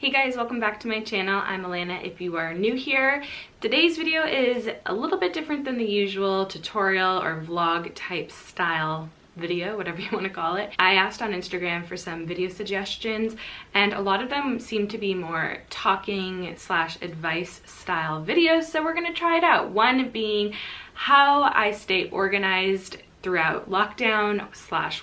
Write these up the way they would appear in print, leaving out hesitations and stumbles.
Hey guys, welcome back to my channel. I'm Elanna if you are new here. Today's video is a little bit different than the usual tutorial or vlog type style video, whatever you want to call it. I asked on Instagram for some video suggestions and a lot of them seem to be more talking / advice style videos, so we're going to try it out. One being how I stay organized throughout lockdown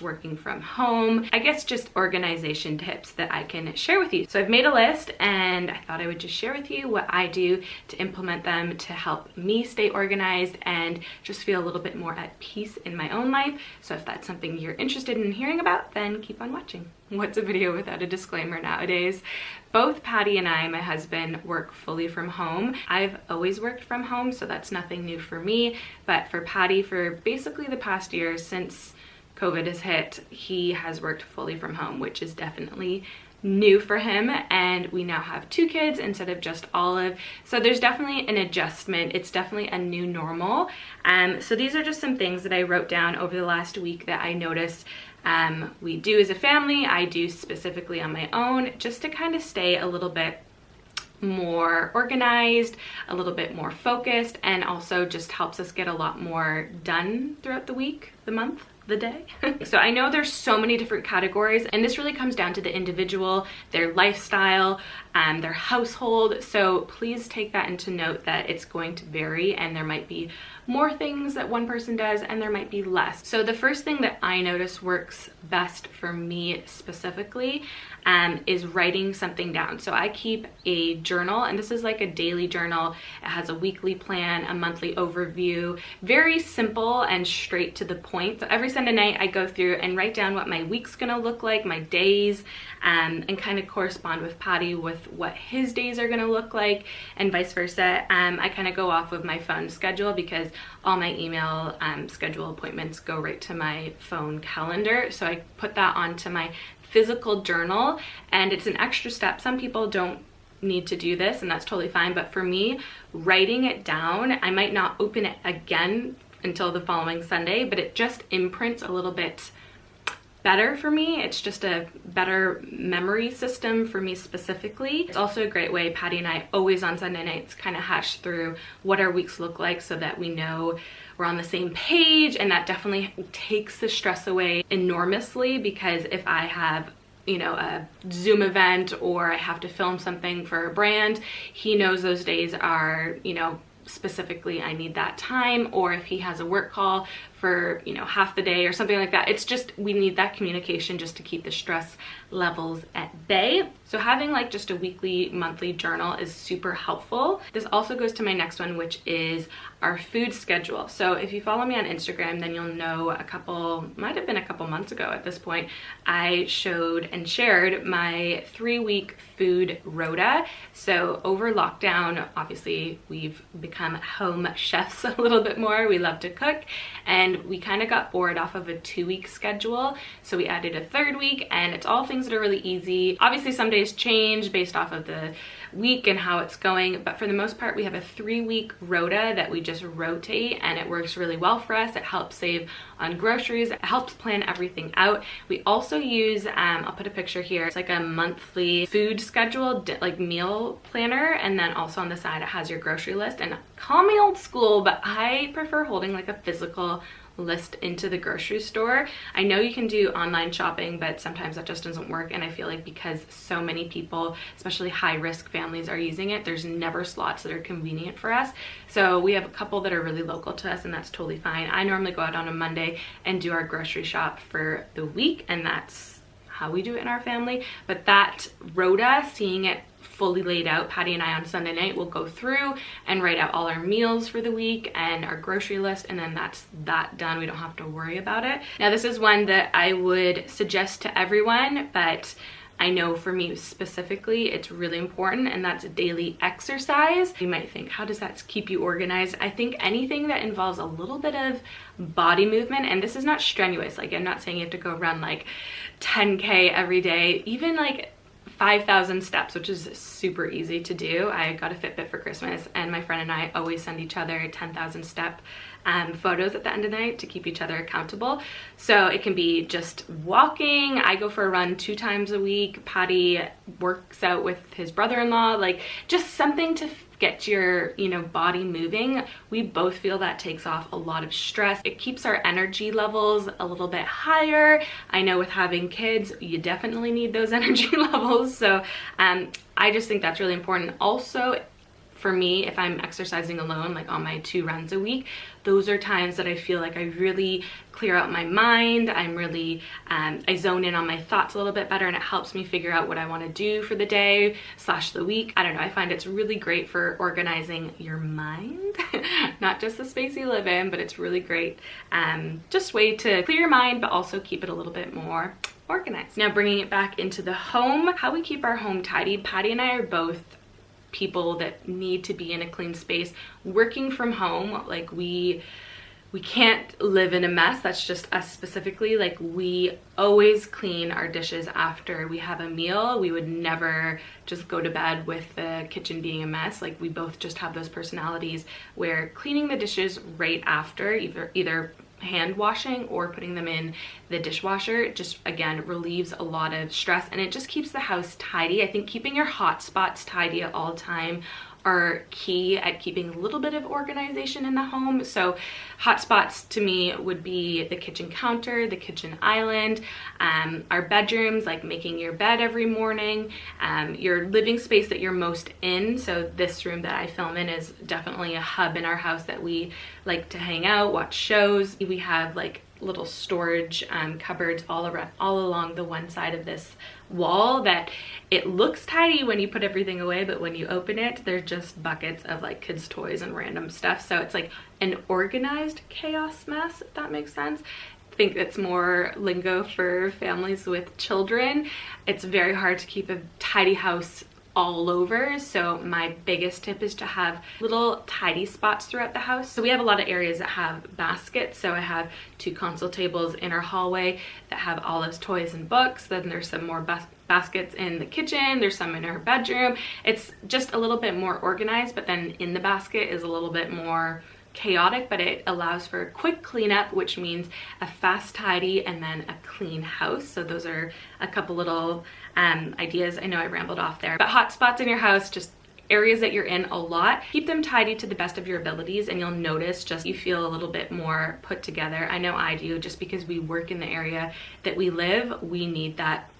/ working from home. I guess just organization tips that I can share with you. So I've made a list and I thought I would just share with you what I do to implement them to help me stay organized and just feel a little bit more at peace in my own life. So if that's something you're interested in hearing about, then keep on watching. What's a video without a disclaimer nowadays? Both Paddy and I, my husband, work fully from home. I've always worked from home, so that's nothing new for me. But for Paddy, for basically the past year since COVID has hit, he has worked fully from home, which is definitely new for him. And we now have 2 kids instead of just Olive. So there's definitely an adjustment. It's definitely a new normal. So these are just some things that I wrote down over the last week that I noticed we do as a family. I do specifically on my own, just to kind of stay a little bit more organized, a little bit more focused, and also just helps us get a lot more done throughout the week, the month, the day. So I know there's so many different categories, and this really comes down to the individual, their lifestyle, their household. So please take that into note that it's going to vary and there might be more things that one person does and there might be less. So the first thing that I notice works best for me specifically is writing something down. So I keep a journal, and this is like a daily journal. It has a weekly plan, a monthly overview, very simple and straight to the point. So every Sunday night I go through and write down what my week's gonna look like, my days, and kind of correspond with Paddy with what his days are gonna look like and vice versa. I kind of go off of my phone schedule because all my email schedule appointments go right to my phone calendar. So I put that onto my physical journal, and it's an extra step. Some people don't need to do this, and that's totally fine, but for me, writing it down, I might not open it again until the following Sunday, but it just imprints a little bit better for me. It's just a better memory system for me specifically. It's also a great way, Paddy and I always on Sunday nights kind of hash through what our weeks look like so that we know we're on the same page, and that definitely takes the stress away enormously, because if I have, you know, a Zoom event or I have to film something for a brand, he knows those days are, you know, specifically I need that time, or if he has a work call for, you know, half the day or something like that. It's just, we need that communication just to keep the stress levels at bay. So having like just a weekly, monthly journal is super helpful. This also goes to my next one, which is our food schedule. So if you follow me on Instagram, then you'll know might have been a couple months ago at this point, I showed and shared my 3-week food rota. So over lockdown, obviously we've become home chefs a little bit more. We love to cook, and we kind of got bored off of a 2-week schedule. So we added a 3rd week, and it's all things that are really easy. Obviously some days change based off of the week and how it's going, but for the most part we have a 3-week rota that we just rotate, and it works really well for us. It helps save on groceries, it helps plan everything out. We also use I'll put a picture here, it's like a monthly food schedule, like meal planner, and then also on the side it has your grocery list. And call me old school, but I prefer holding like a physical list into the grocery store. I know you can do online shopping, but sometimes that just doesn't work, and I feel like because so many people, especially high-risk families, are using it, there's never slots that are convenient for us. So we have a couple that are really local to us, and that's totally fine. I normally go out on a Monday and do our grocery shop for the week, and that's how we do it in our family. But that rota, seeing it fully laid out, Paddy and I on Sunday night will go through and write out all our meals for the week and our grocery list, and then that's that done. We don't have to worry about it. Now this is one that I would suggest to everyone, but I know for me specifically it's really important, and that's daily exercise. You might think, how does that keep you organized? I think anything that involves a little bit of body movement, and this is not strenuous, like I'm not saying you have to go run like 10K every day, even like 5,000 steps, which is super easy to do. I got a Fitbit for Christmas, and my friend and I always send each other 10,000 step photos at the end of the night to keep each other accountable. So it can be just walking. I go for a run 2 times a week. Paddy works out with his brother-in-law, like just something to get your, you know, body moving. We both feel that takes off a lot of stress. It keeps our energy levels a little bit higher. I know with having kids, you definitely need those energy levels. So I just think that's really important. Also, for me, if I'm exercising alone, like on my 2 runs a week, those are times that I feel like I really clear out my mind. I'm really, I zone in on my thoughts a little bit better, and it helps me figure out what I want to do for the day / the week. I don't know, I find it's really great for organizing your mind, not just the space you live in, but it's really great. Just way to clear your mind, but also keep it a little bit more organized. Now bringing it back into the home, how we keep our home tidy. Paddy and I are both people that need to be in a clean space. Working from home, like we can't live in a mess. That's just us specifically. Like we always clean our dishes after we have a meal. We would never just go to bed with the kitchen being a mess. Like we both just have those personalities where cleaning the dishes right after, either hand washing or putting them in the dishwasher, just again relieves a lot of stress, and it just keeps the house tidy. I think keeping your hot spots tidy at all time are key at keeping a little bit of organization in the home. So hot spots to me would be the kitchen counter, the kitchen island, our bedrooms, like making your bed every morning, your living space that you're most in. So this room that I film in is definitely a hub in our house that we like to hang out, watch shows. We have like little storage cupboards all along the one side of this wall that it looks tidy when you put everything away, but when you open it, they're just buckets of like kids' toys and random stuff. So it's like an organized chaos mess, if that makes sense. I think it's more lingo for families with children. It's very hard to keep a tidy house all over. So my biggest tip is to have little tidy spots throughout the house. So we have a lot of areas that have baskets. So I have 2 console tables in our hallway that have Olive's toys and books. Then there's some more baskets in the kitchen. There's some in her bedroom. It's just a little bit more organized, but then in the basket is a little bit more chaotic, but it allows for a quick cleanup, which means a fast tidy and then a clean house. So those are a couple little ideas. I know I rambled off there, but hot spots in your house, just areas that you're in a lot, keep them tidy to the best of your abilities, and you'll notice just you feel a little bit more put together. I know I do, just because we work in the area that we live, we need that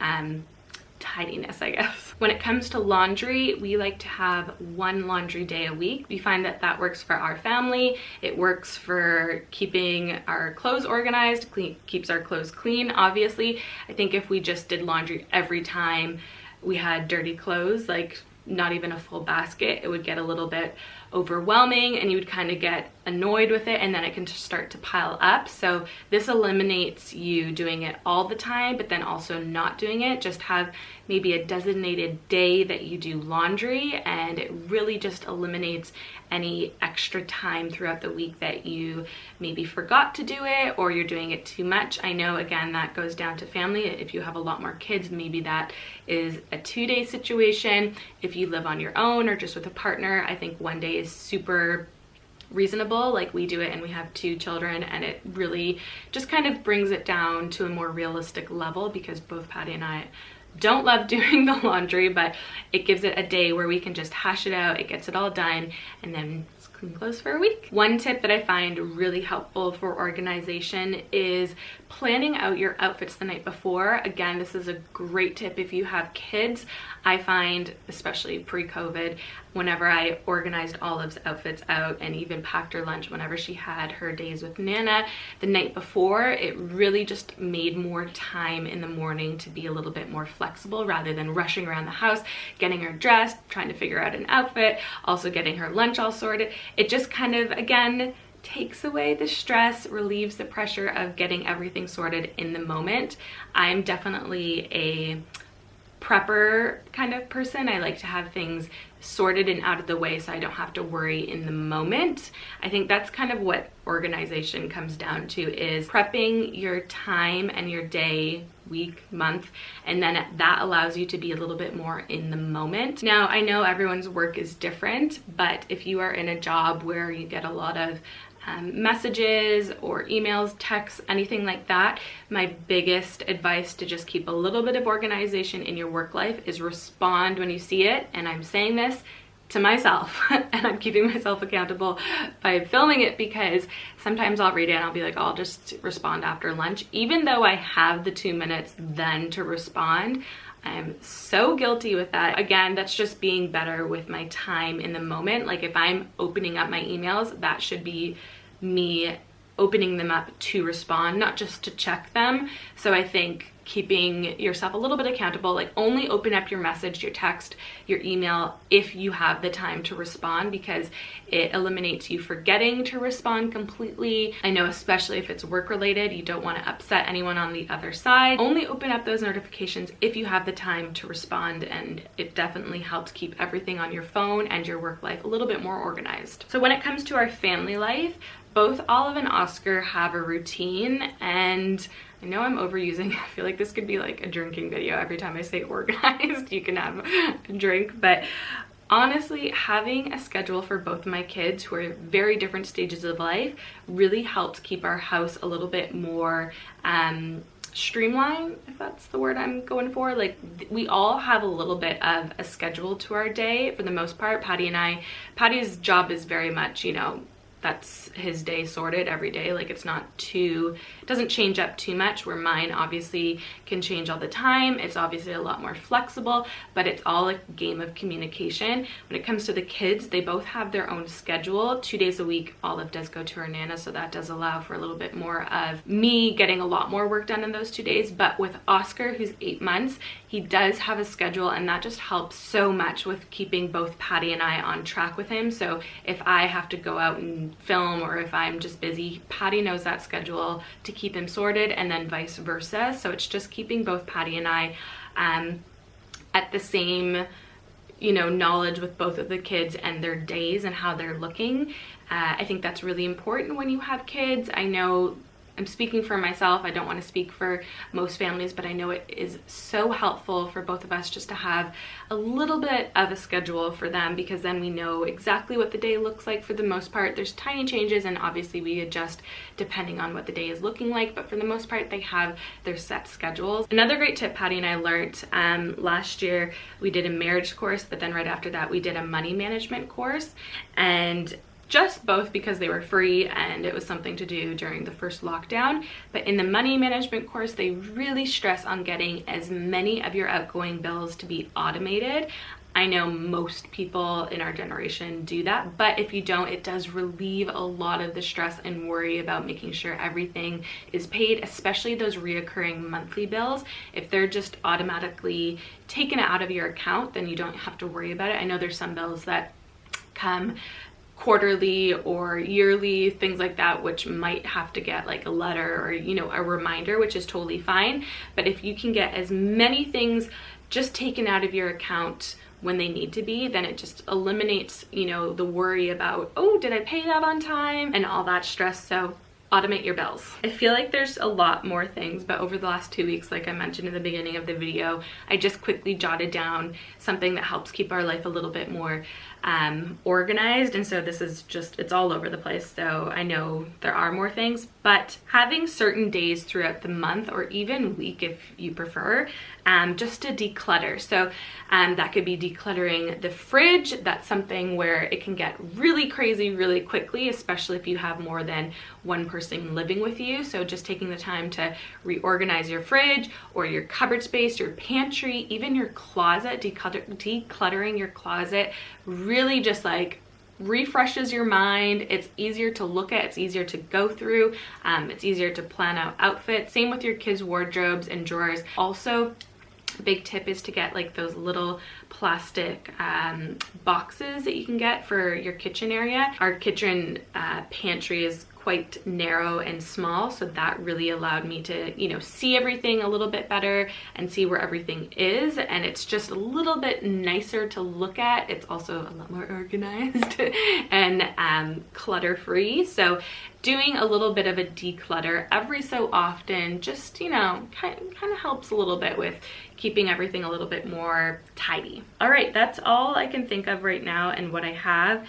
tidiness, I guess. When it comes to laundry, we like to have 1 laundry day a week. We find that that works for our family. It works for keeping our clothes organized, keeps our clothes clean, obviously. I think if we just did laundry every time we had dirty clothes, like not even a full basket, it would get a little bit overwhelming and you would kind of get annoyed with it, and then it can just start to pile up. So this eliminates you doing it all the time, but then also not doing it. Just have maybe a designated day that you do laundry, and it really just eliminates any extra time throughout the week that you maybe forgot to do it or you're doing it too much. I know, again, that goes down to family. If you have a lot more kids, maybe that is a 2-day situation. If you live on your own or just with a partner, I think 1 day is super reasonable. Like we do it and we have 2 children, and it really just kind of brings it down to a more realistic level, because both Paddy and I don't love doing the laundry, but it gives it a day where we can just hash it out. It gets it all done, and then it's clean clothes for a week. One tip that I find really helpful for organization is planning out your outfits the night before. Again, this is a great tip if you have kids. I find, especially pre-COVID, whenever I organized Olive's outfits out and even packed her lunch whenever she had her days with Nana the night before, it really just made more time in the morning to be a little bit more flexible rather than rushing around the house, getting her dressed, trying to figure out an outfit, also getting her lunch all sorted. It just kind of, again, takes away the stress, relieves the pressure of getting everything sorted in the moment. I'm definitely a prepper kind of person. I like to have things sorted and out of the way so I don't have to worry in the moment. I think that's kind of what organization comes down to, is prepping your time and your day, week, month, and then that allows you to be a little bit more in the moment. Now, I know everyone's work is different, but if you are in a job where you get a lot of messages or emails, texts, anything like that, my biggest advice to just keep a little bit of organization in your work life is respond when you see it. And I'm saying this to myself and I'm keeping myself accountable by filming it, because sometimes I'll read it and I'll be like, oh, I'll just respond after lunch, even though I have the 2 minutes then to respond. I'm so guilty with that. Again, that's just being better with my time in the moment. Like if I'm opening up my emails, that should be me opening them up to respond, not just to check them. So I think keeping yourself a little bit accountable, like only open up your message, your text, your email if you have the time to respond, because it eliminates you forgetting to respond completely. I know especially if it's work related, you don't want to upset anyone on the other side. Only open up those notifications if you have the time to respond, and it definitely helps keep everything on your phone and your work life a little bit more organized. So when it comes to our family life, both Olive and Oscar have a routine, and I know I'm overusing, I feel like this could be like a drinking video. Every time I say organized, you can have a drink, but honestly, having a schedule for both of my kids who are at very different stages of life really helps keep our house a little bit more streamlined, if that's the word I'm going for. Like we all have a little bit of a schedule to our day for the most part. Paddy's job is very much, you know, that's his day sorted every day. Like it's not too, it doesn't change up too much, where mine obviously can change all the time. It's obviously a lot more flexible, but it's all a game of communication. When it comes to the kids, they both have their own schedule. 2 days a week, Olive does go to her Nana, so that does allow for a little bit more of me getting a lot more work done in those 2 days. But with Oscar, who's 8 months, he does have a schedule, and that just helps so much with keeping both Paddy and I on track with him. So if I have to go out and film, or if I'm just busy, Paddy knows that schedule to keep him sorted, and then vice versa. So it's just keeping both Paddy and I at the same, you know, knowledge with both of the kids and their days and how they're looking. I think that's really important when you have kids. I know I'm speaking for myself, I don't want to speak for most families, but I know it is so helpful for both of us just to have a little bit of a schedule for them, because then we know exactly what the day looks like for the most part. There's tiny changes, and obviously we adjust depending on what the day is looking like, but for the most part they have their set schedules. Another great tip Paddy and I learned last year, we did a marriage course, but then right after that we did a money management course, and just both because they were free and it was something to do during the first lockdown. But in the money management course, they really stress on getting as many of your outgoing bills to be automated. I know most people in our generation do that, but if you don't, it does relieve a lot of the stress and worry about making sure everything is paid, especially those reoccurring monthly bills. If they're just automatically taken out of your account, then you don't have to worry about it. I know there's some bills that come quarterly or yearly, things like that, which might have to get like a letter or, you know, a reminder, which is totally fine. But if you can get as many things just taken out of your account when they need to be, then it just eliminates, you know, the worry about, oh, did I pay that on time, and all that stress. So automate your bills. I feel like there's a lot more things, but over the last 2 weeks, like I mentioned in the beginning of the video, I just quickly jotted down something that helps keep our life a little bit more organized. And so this is just, it's all over the place. So I know there are more things, but having certain days throughout the month, or even week if you prefer, just to declutter. So that could be decluttering the fridge. That's something where it can get really crazy really quickly, especially if you have more than one person living with you. So just taking the time to reorganize your fridge or your cupboard space, your pantry, even your closet, decluttering your closet really just like refreshes your mind. It's easier to look at, it's easier to go through, it's easier to plan out outfits. Same with your kids' wardrobes and drawers. Also, a big tip is to get like those little plastic boxes that you can get for your kitchen area. Our kitchen pantry is quite narrow and small, so that really allowed me to, you know, see everything a little bit better and see where everything is, and it's just a little bit nicer to look at. It's also a lot more organized and clutter-free. So doing a little bit of a declutter every so often just, you know, kind of helps a little bit with keeping everything a little bit more tidy. All right, that's all I can think of right now and what I have.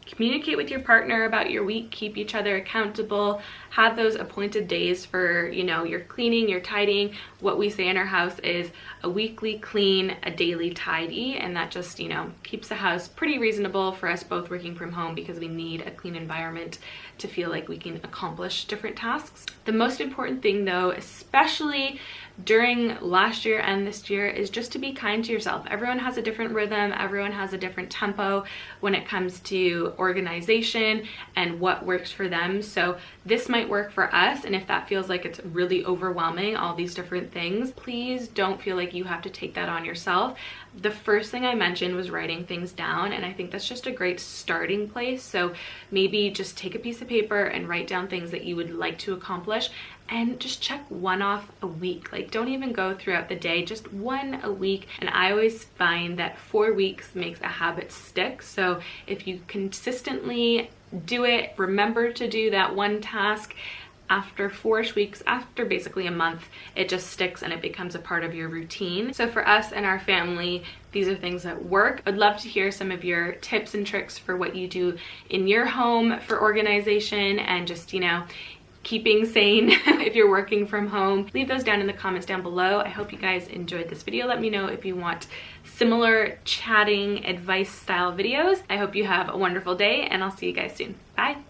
Communicate with your partner about your week, keep each other accountable, have those appointed days for, you know, your cleaning, your tidying. What we say in our house is a weekly clean, a daily tidy, and that just, you know, keeps the house pretty reasonable for us both working from home because we need a clean environment to feel like we can accomplish different tasks. The most important thing though, especially during last year and this year, is just to be kind to yourself. Everyone has a different rhythm, everyone has a different tempo when it comes to organization and what works for them. So this might work for us, and if that feels like it's really overwhelming, all these different things, please don't feel like you have to take that on yourself. The first thing I mentioned was writing things down, and I think that's just a great starting place. So maybe just take a piece of paper and write down things that you would like to accomplish, and just check one off a week. Like, don't even go throughout the day, just one a week. And I always find that 4 weeks makes a habit stick. So if you consistently do it, remember to do that one task, after 4 weeks, after basically a month, it just sticks and it becomes a part of your routine. So for us and our family, these are things that work. I'd love to hear some of your tips and tricks for what you do in your home for organization and just, you know, keeping sane if you're working from home. Leave those down in the comments down below. I hope you guys enjoyed this video. Let me know if you want similar chatting advice style videos. I hope you have a wonderful day, and I'll see you guys soon. Bye.